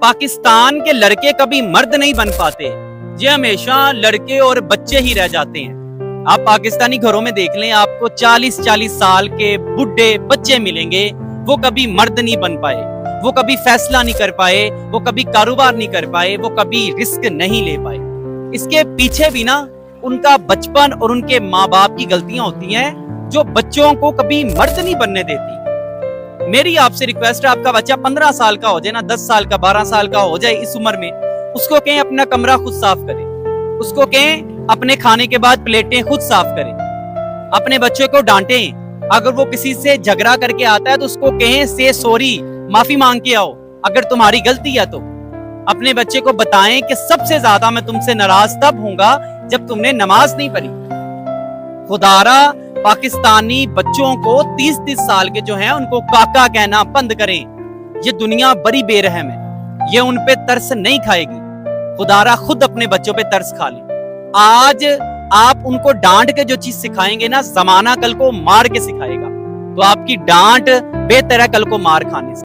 पाकिस्तान के लड़के कभी मर्द नहीं बन पाते, ये हमेशा लड़के और बच्चे ही रह जाते हैं। आप पाकिस्तानी घरों में देख लें, आपको 40-40 साल के बुढ़े बच्चे मिलेंगे, वो कभी मर्द नहीं बन पाए, वो कभी फैसला नहीं कर पाए, वो कभी कारोबार नहीं कर पाए, वो कभी रिस्क नहीं ले पाए। इसके पीछे भी ना उनका बचपन और उनके माँ बाप की गलतियां होती हैं, जो बच्चों को कभी मर्द नहीं बनने देती। मेरी आपसे रिक्वेस्ट है, आपका बच्चा 15 साल का हो जाए ना, 10 साल का, 12 साल का हो जाए इस उम्र में, उसको कहें अपना कमरा खुद साफ करे, उसको कहें अपने खाने के बाद प्लेटें खुद साफ करे। अपने बच्चे को डांटें, अगर वो किसी से झगड़ा करके आता है तो उसको कहें से सॉरी, माफी मांग के आओ अगर तुम्हारी गलती है तो। अपने बच्चे को बताएं कि सबसे ज्यादा मैं तुमसे नाराज तब होऊंगा जब तुमने नमाज नहीं पढ़ी। खुदारा पाकिस्तानी बच्चों को 30-30 साल के जो हैं उनको काका कहना बंद करें। ये दुनिया बड़ी बेरहम है, ये उन पे तरस नहीं खाएगी। खुदारा खुद अपने बच्चों पे तरस खा ले। आज आप उनको डांट के जो चीज सिखाएंगे ना, जमाना कल को मार के सिखाएगा। तो आपकी डांट बेहतर है कल को मार खाने से।